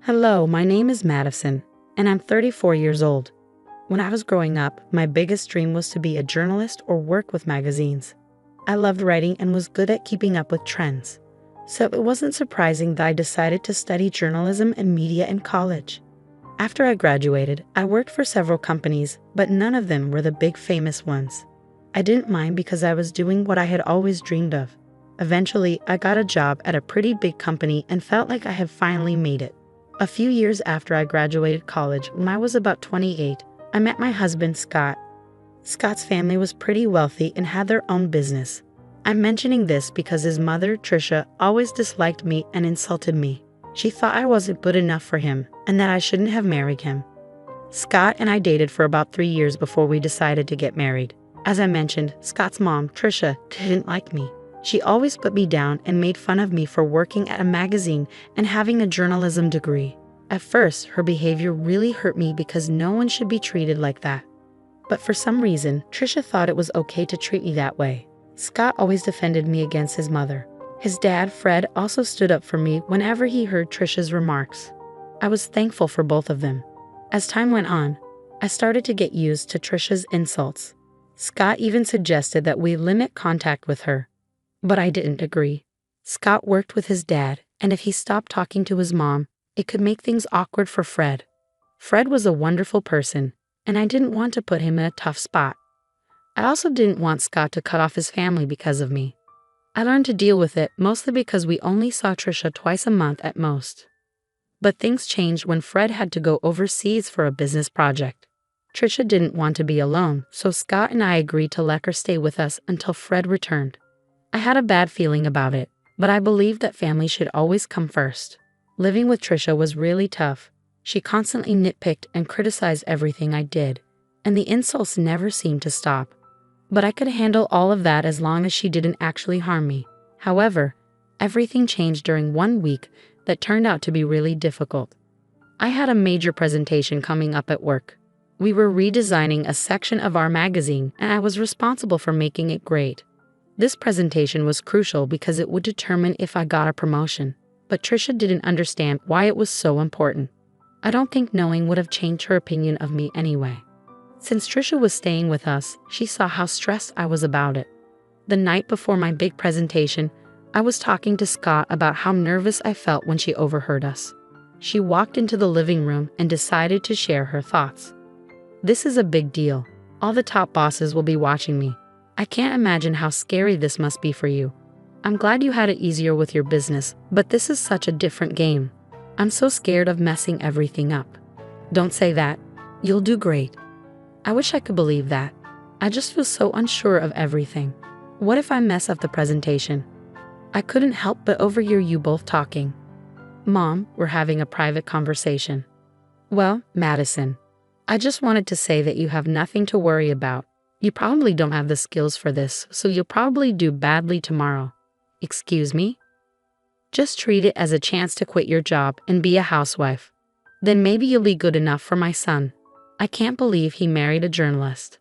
Hello, my name is Madison, and I'm 34 years old. When I was growing up, my biggest dream was to be a journalist or work with magazines. I loved writing and was good at keeping up with trends. So it wasn't surprising that I decided to study journalism and media in college. After I graduated, I worked for several companies, but none of them were the big famous ones. I didn't mind because I was doing what I had always dreamed of. Eventually, I got a job at a pretty big company and felt like I had finally made it. A few years after I graduated college, when I was about 28, I met my husband, Scott. Scott's family was pretty wealthy and had their own business. I'm mentioning this because his mother, Trisha, always disliked me and insulted me. She thought I wasn't good enough for him and that I shouldn't have married him. Scott and I dated for about 3 years before we decided to get married. As I mentioned, Scott's mom, Trisha, didn't like me. She always put me down and made fun of me for working at a magazine and having a journalism degree. At first, her behavior really hurt me because no one should be treated like that. But for some reason, Trisha thought it was okay to treat me that way. Scott always defended me against his mother. His dad, Fred, also stood up for me whenever he heard Trisha's remarks. I was thankful for both of them. As time went on, I started to get used to Trisha's insults. Scott even suggested that we limit contact with her. But I didn't agree. Scott worked with his dad, and if he stopped talking to his mom, it could make things awkward for Fred. Fred was a wonderful person, and I didn't want to put him in a tough spot. I also didn't want Scott to cut off his family because of me. I learned to deal with it mostly because we only saw Trisha twice a month at most. But things changed when Fred had to go overseas for a business project. Trisha didn't want to be alone, so Scott and I agreed to let her stay with us until Fred returned. I had a bad feeling about it, but I believed that family should always come first. Living with Trisha was really tough. She constantly nitpicked and criticized everything I did, and the insults never seemed to stop. But I could handle all of that as long as she didn't actually harm me. However, everything changed during one week that turned out to be really difficult. I had a major presentation coming up at work. We were redesigning a section of our magazine, and I was responsible for making it great. This presentation was crucial because it would determine if I got a promotion, but Trisha didn't understand why it was so important. I don't think knowing would have changed her opinion of me anyway. Since Trisha was staying with us, she saw how stressed I was about it. The night before my big presentation, I was talking to Scott about how nervous I felt when she overheard us. She walked into the living room and decided to share her thoughts. "This is a big deal. All the top bosses will be watching me. I can't imagine how scary this must be for you. I'm glad you had it easier with your business, but this is such a different game. I'm so scared of messing everything up." "Don't say that. You'll do great." I wish I could believe that. I just feel so unsure of everything. What if I mess up the presentation? I couldn't help but overhear you both talking. "Mom, we're having a private conversation." "Well, Madison, I just wanted to say that you have nothing to worry about. You probably don't have the skills for this, so you'll probably do badly tomorrow." "Excuse me?" "Just treat it as a chance to quit your job and be a housewife. Then maybe you'll be good enough for my son. I can't believe he married a journalist."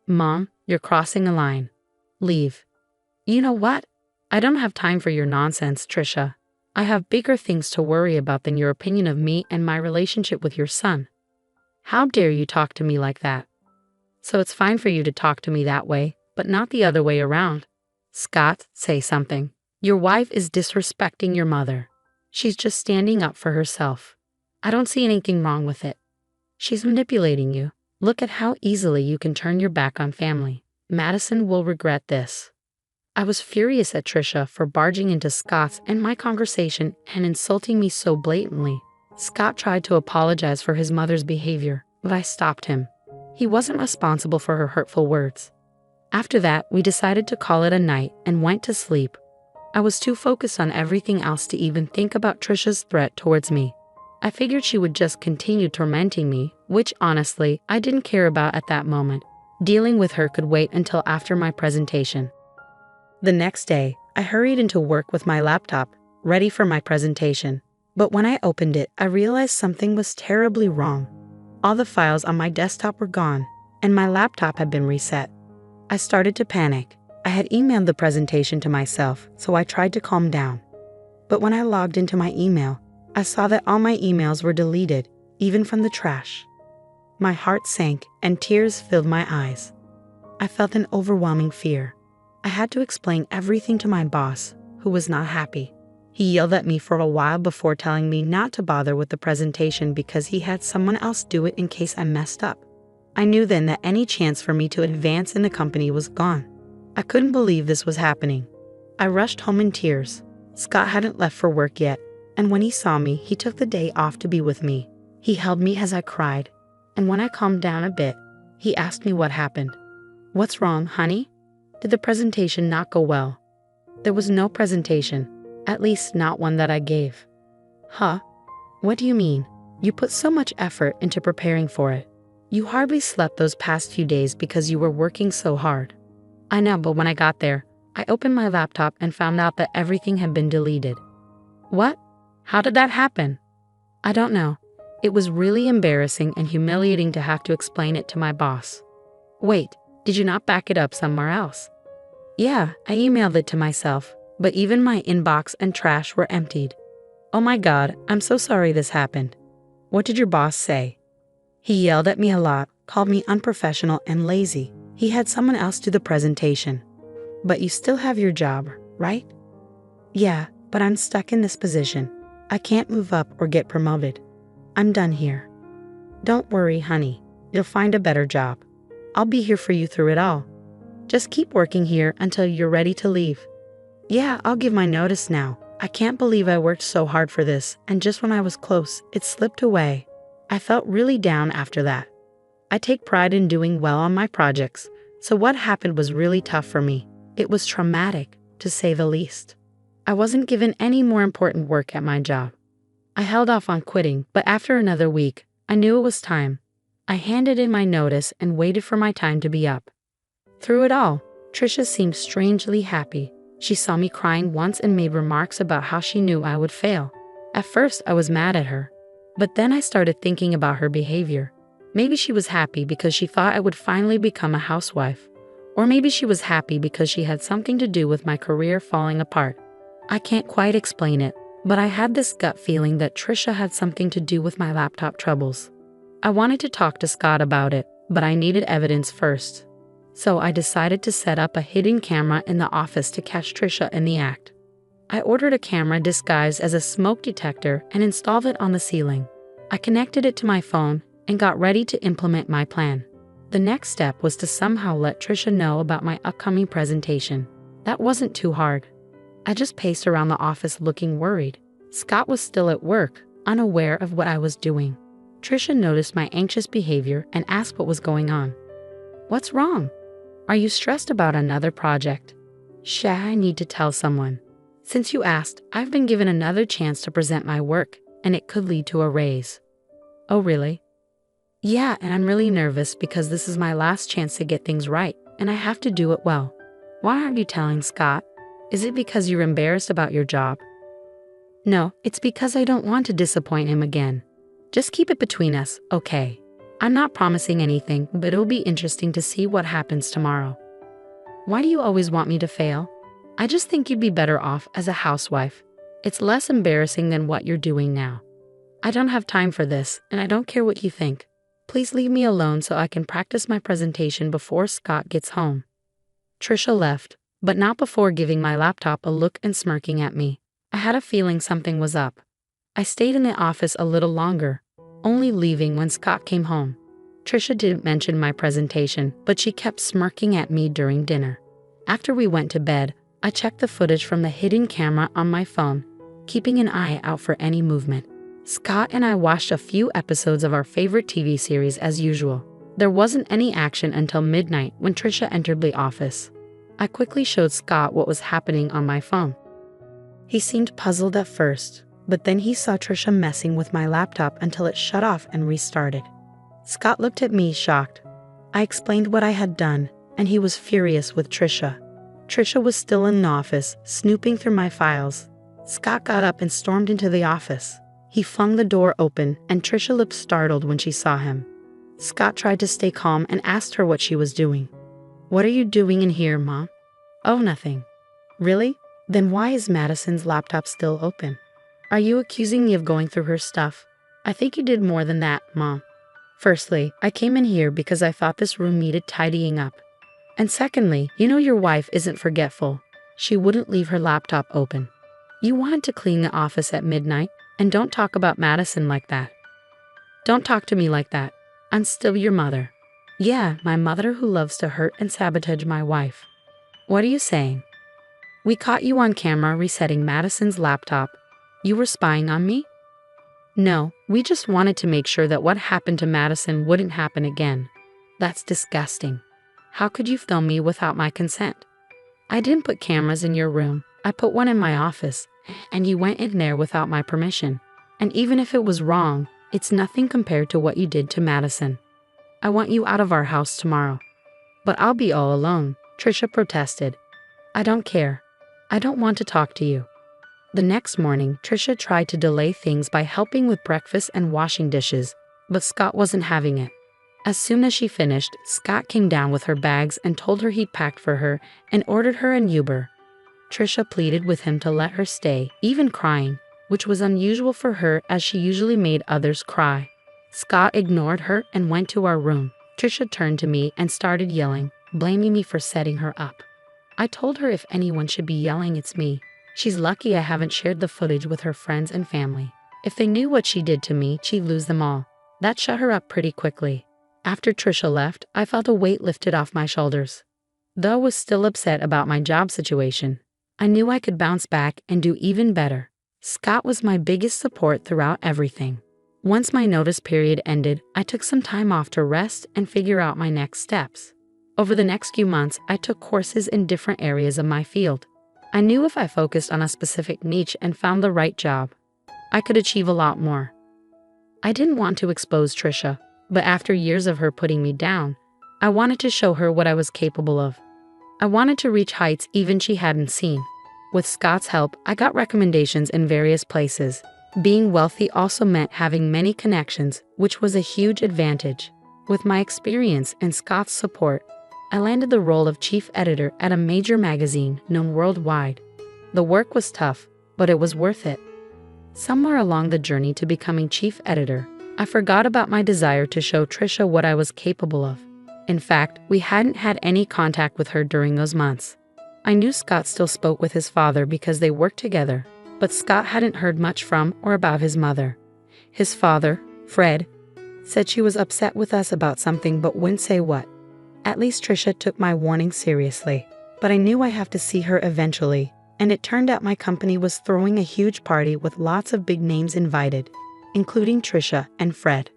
"Mom, you're crossing a line. Leave." "You know what? I don't have time for your nonsense, Trisha. I have bigger things to worry about than your opinion of me and my relationship with your son." "How dare you talk to me like that?" "So it's fine for you to talk to me that way, but not the other way around." "Scott, say something. Your wife is disrespecting your mother. She's just standing up for herself. I don't see anything wrong with it. She's manipulating you. Look at how easily you can turn your back on family. Madison will regret this." I was furious at Trisha for barging into Scott's and my conversation and insulting me so blatantly. Scott tried to apologize for his mother's behavior, but I stopped him. He wasn't responsible for her hurtful words. After that, we decided to call it a night and went to sleep. I was too focused on everything else to even think about Trisha's threat towards me. I figured she would just continue tormenting me, which honestly, I didn't care about at that moment. Dealing with her could wait until after my presentation. The next day, I hurried into work with my laptop, ready for my presentation. But when I opened it, I realized something was terribly wrong. All the files on my desktop were gone, and my laptop had been reset. I started to panic. I had emailed the presentation to myself, so I tried to calm down. But when I logged into my email, I saw that all my emails were deleted, even from the trash. My heart sank and tears filled my eyes. I felt an overwhelming fear. I had to explain everything to my boss, who was not happy. He yelled at me for a while before telling me not to bother with the presentation because he had someone else do it in case I messed up. I knew then that any chance for me to advance in the company was gone. I couldn't believe this was happening. I rushed home in tears. Scott hadn't left for work yet, and when he saw me, he took the day off to be with me. He held me as I cried, and when I calmed down a bit, he asked me what happened. "What's wrong, honey? Did the presentation not go well?" There was no presentation, at least not one that I gave. Huh? What do you mean? You put so much effort into preparing for it. You hardly slept those past few days because you were working so hard. I know, but when I got there, I opened my laptop and found out that everything had been deleted. What? How did that happen? I don't know. It was really embarrassing and humiliating to have to explain it to my boss. Wait, did you not back it up somewhere else? Yeah, I emailed it to myself, but even my inbox and trash were emptied. Oh my God, I'm so sorry this happened. What did your boss say? He yelled at me a lot, called me unprofessional and lazy. He had someone else do the presentation. But you still have your job, right? Yeah, but I'm stuck in this position. I can't move up or get promoted. I'm done here. Don't worry, honey. You'll find a better job. I'll be here for you through it all. Just keep working here until you're ready to leave. Yeah, I'll give my notice now. I can't believe I worked so hard for this, and just when I was close, it slipped away. I felt really down after that. I take pride in doing well on my projects, so what happened was really tough for me. It was traumatic, to say the least. I wasn't given any more important work at my job. I held off on quitting, but after another week, I knew it was time. I handed in my notice and waited for my time to be up. Through it all, Trisha seemed strangely happy. She saw me crying once and made remarks about how she knew I would fail. At first, I was mad at her, but then I started thinking about her behavior. Maybe she was happy because she thought I would finally become a housewife, or maybe she was happy because she had something to do with my career falling apart. I can't quite explain it, but I had this gut feeling that Trisha had something to do with my laptop troubles. I wanted to talk to Scott about it, but I needed evidence first. So I decided to set up a hidden camera in the office to catch Trisha in the act. I ordered a camera disguised as a smoke detector and installed it on the ceiling. I connected it to my phone and got ready to implement my plan. The next step was to somehow let Trisha know about my upcoming presentation. That wasn't too hard. I just paced around the office looking worried. Scott was still at work, unaware of what I was doing. Trisha noticed my anxious behavior and asked what was going on. What's wrong? Are you stressed about another project? I need to tell someone. Since you asked, I've been given another chance to present my work, and it could lead to a raise. Oh, really? Yeah, and I'm really nervous because this is my last chance to get things right, and I have to do it well. Why aren't you telling Scott? Is it because you're embarrassed about your job? No, it's because I don't want to disappoint him again. Just keep it between us, okay? I'm not promising anything, but it'll be interesting to see what happens tomorrow. Why do you always want me to fail? I just think you'd be better off as a housewife. It's less embarrassing than what you're doing now. I don't have time for this, and I don't care what you think. Please leave me alone so I can practice my presentation before Scott gets home. Trisha left, but not before giving my laptop a look and smirking at me. I had a feeling something was up. I stayed in the office a little longer, only leaving when Scott came home. Trisha didn't mention my presentation, but she kept smirking at me during dinner. After we went to bed, I checked the footage from the hidden camera on my phone, keeping an eye out for any movement. Scott and I watched a few episodes of our favorite TV series as usual. There wasn't any action until midnight when Trisha entered the office. I quickly showed Scott what was happening on my phone. He seemed puzzled at first, but then he saw Trisha messing with my laptop until it shut off and restarted. Scott looked at me shocked. I explained what I had done, and he was furious with Trisha. Trisha was still in the office, snooping through my files. Scott got up and stormed into the office. He flung the door open, and Trisha looked startled when she saw him. Scott tried to stay calm and asked her what she was doing. What are you doing in here, Mom? Oh, nothing. Really? Then why is Madison's laptop still open? Are you accusing me of going through her stuff? I think you did more than that, Mom. Firstly, I came in here because I thought this room needed tidying up. And secondly, you know your wife isn't forgetful. She wouldn't leave her laptop open. You wanted to clean the office at midnight, and don't talk about Madison like that. Don't talk to me like that. I'm still your mother. Yeah, my mother who loves to hurt and sabotage my wife. What are you saying? We caught you on camera resetting Madison's laptop. You were spying on me? No, we just wanted to make sure that what happened to Madison wouldn't happen again. That's disgusting. How could you film me without my consent? I didn't put cameras in your room. I put one in my office, and you went in there without my permission. And even if it was wrong, it's nothing compared to what you did to Madison. I want you out of our house tomorrow. But I'll be all alone, Trisha protested. I don't care. I don't want to talk to you. The next morning, Trisha tried to delay things by helping with breakfast and washing dishes, but Scott wasn't having it. As soon as she finished, Scott came down with her bags and told her he'd packed for her and ordered her an Uber. Trisha pleaded with him to let her stay, even crying, which was unusual for her as she usually made others cry. Scott ignored her and went to our room. Trisha turned to me and started yelling, blaming me for setting her up. I told her if anyone should be yelling, it's me. She's lucky I haven't shared the footage with her friends and family. If they knew what she did to me, she'd lose them all. That shut her up pretty quickly. After Trisha left, I felt a weight lifted off my shoulders. Though I was still upset about my job situation, I knew I could bounce back and do even better. Scott was my biggest support throughout everything. Once my notice period ended, I took some time off to rest and figure out my next steps. Over the next few months, I took courses in different areas of my field. I knew if I focused on a specific niche and found the right job, I could achieve a lot more. I didn't want to expose Trisha, but after years of her putting me down, I wanted to show her what I was capable of. I wanted to reach heights even she hadn't seen. With Scott's help, I got recommendations in various places. Being wealthy also meant having many connections, which was a huge advantage. With my experience and Scott's support, I landed the role of chief editor at a major magazine known worldwide. The work was tough, but it was worth it. Somewhere along the journey to becoming chief editor, I forgot about my desire to show Trisha what I was capable of. In fact, we hadn't had any contact with her during those months. I knew Scott still spoke with his father because they worked together, but Scott hadn't heard much from or about his mother. His father, Fred, said she was upset with us about something but wouldn't say what. At least Trisha took my warning seriously, but I knew I'd have to see her eventually, and it turned out my company was throwing a huge party with lots of big names invited, including Trisha and Fred.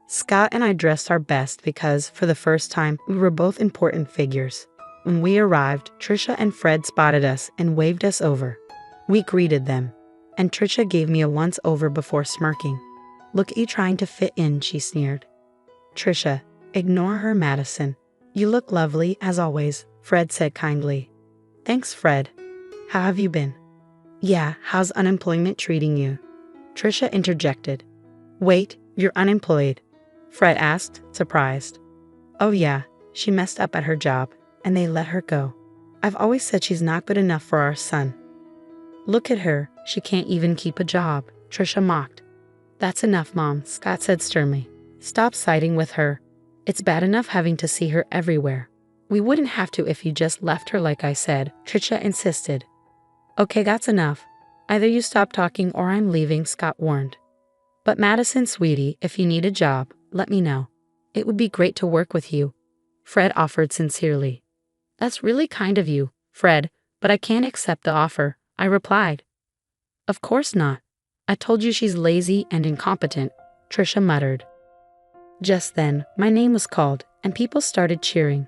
Scott and I dressed our best because, for the first time, we were both important figures. When we arrived, Trisha and Fred spotted us and waved us over. We greeted them, and Trisha gave me a once-over before smirking. Look at you trying to fit in, she sneered. Trisha, ignore her, Madison. You look lovely, as always, Fred said kindly. Thanks, Fred. How have you been? Yeah, how's unemployment treating you? Trisha interjected. Wait, you're unemployed? Fred asked, surprised. Oh yeah, she messed up at her job, and they let her go. I've always said she's not good enough for our son. Look at her, she can't even keep a job, Trisha mocked. That's enough, Mom, Scott said sternly. Stop siding with her. It's bad enough having to see her everywhere. We wouldn't have to if you just left her like I said, Trisha insisted. Okay, that's enough. Either you stop talking or I'm leaving, Scott warned. But Madison, sweetie, if you need a job, let me know. It would be great to work with you, Fred offered sincerely. That's really kind of you, Fred, but I can't accept the offer, I replied. Of course not. I told you she's lazy and incompetent, Trisha muttered. Just then, my name was called, and people started cheering.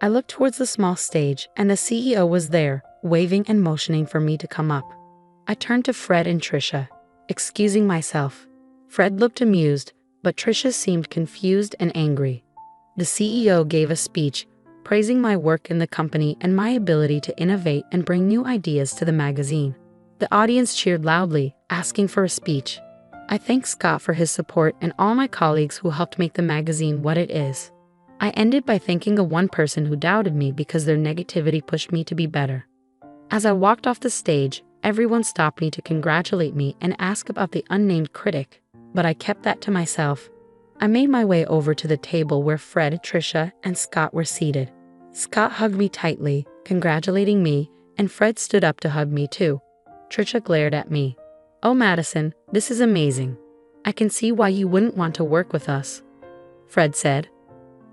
I looked towards the small stage, and the CEO was there, waving and motioning for me to come up. I turned to Fred and Trisha, excusing myself. Fred looked amused, but Trisha seemed confused and angry. The CEO gave a speech, praising my work in the company and my ability to innovate and bring new ideas to the magazine. The audience cheered loudly, asking for a speech. I thanked Scott for his support and all my colleagues who helped make the magazine what it is. I ended by thanking the one person who doubted me because their negativity pushed me to be better. As I walked off the stage, Everyone stopped me to congratulate me and ask about the unnamed critic, but I kept that to myself. I made my way over to the table where Fred, Trisha, and Scott were seated. Scott hugged me tightly, congratulating me, and Fred stood up to hug me too. Trisha glared at me. "Oh, Madison, this is amazing. I can see why you wouldn't want to work with us," Fred said.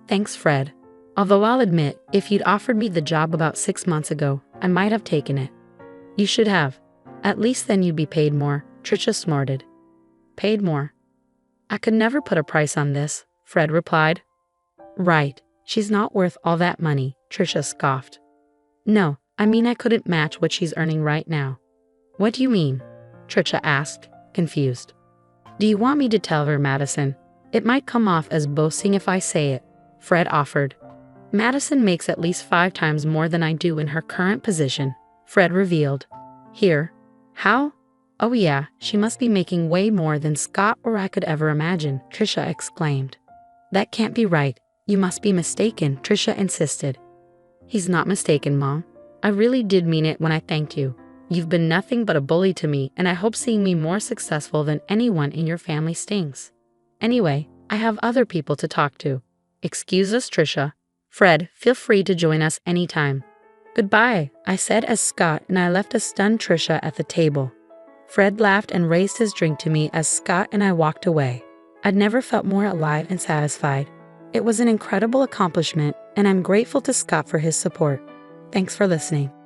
"Thanks, Fred. Although I'll admit, if you'd offered me the job about 6 months ago, I might have taken it." "You should have. At least then you'd be paid more," Trisha snorted. "Paid more? I could never put a price on this," Fred replied. "Right, she's not worth all that money," Trisha scoffed. "No, I mean I couldn't match what she's earning right now." "What do you mean?" Trisha asked, confused. "Do you want me to tell her, Madison? It might come off as boasting if I say it," Fred offered. "Madison makes at least 5 times more than I do in her current position," Fred revealed. "Here? How? Oh yeah, she must be making way more than Scott or I could ever imagine," Trisha exclaimed. "That can't be right. You must be mistaken," Trisha insisted. "He's not mistaken, Mom. I really did mean it when I thanked you. You've been nothing but a bully to me, and I hope seeing me more successful than anyone in your family stings. Anyway, I have other people to talk to. Excuse us, Trisha. Fred, feel free to join us anytime." "Goodbye," I said as Scott and I left a stunned Trisha at the table. Fred laughed and raised his drink to me as Scott and I walked away. I'd never felt more alive and satisfied. It was an incredible accomplishment, and I'm grateful to Scott for his support. Thanks for listening.